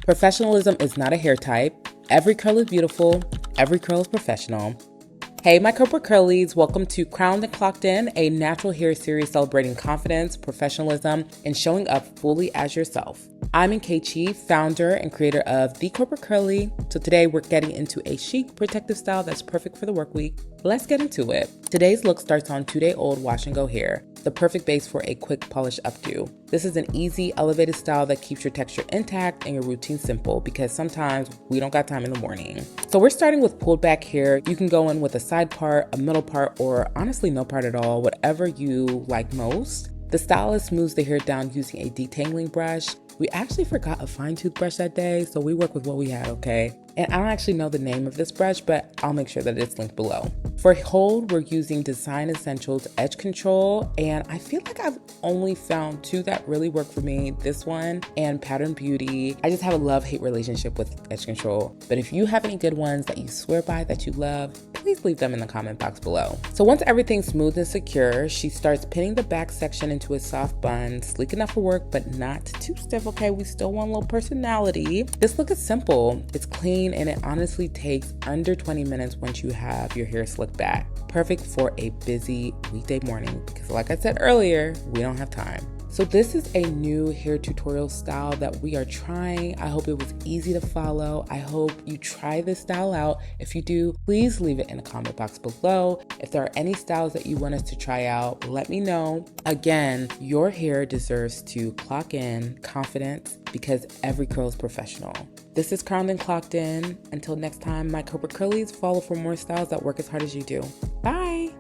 Professionalism is not a hair type. Every curl is beautiful. Every curl is professional. Hey, my corporate curlies, welcome to Crowned and Clocked In, a natural hair series celebrating confidence, professionalism, and showing up fully as yourself. I'm Nkechi, founder and creator of The Corporate Curly. So today we're getting into a chic, protective style that's perfect for the work week. Let's get into it. Today's look starts on 2-day-old wash and go hair, the perfect base for a quick polish updo. This is an easy, elevated style that keeps your texture intact and your routine simple because sometimes we don't got time in the morning. So we're starting with pulled back hair. You can go in with a side part, a middle part, or honestly no part at all, whatever you like most. The stylist smooths the hair down using a detangling brush. We actually forgot a fine tooth brush that day, so we work with what we had, okay? And I don't actually know the name of this brush, but I'll make sure that it's linked below. For hold, we're using Design Essentials Edge Control, and I feel like I've only found two that really work for me, this one and Pattern Beauty. I just have a love-hate relationship with Edge Control, but if you have any good ones that you swear by that you love, please leave them in the comment box below. So once everything's smooth and secure, she starts pinning the back section into a soft bun, sleek enough for work, but not too stiff, okay? We still want a little personality. This look is simple, it's clean, and it honestly takes under 20 minutes once you have your hair slicked back. Perfect for a busy weekday morning because like I said earlier, we don't have time. So this is a new hair tutorial style that we are trying. I hope it was easy to follow. I hope you try this style out. If you do, please leave it in the comment box below. If there are any styles that you want us to try out, let me know. Again, your hair deserves to clock in confidence because every curl is professional. This is Crowned and Clocked In. Until next time, my corporate curlies, follow for more styles that work as hard as you do. Bye.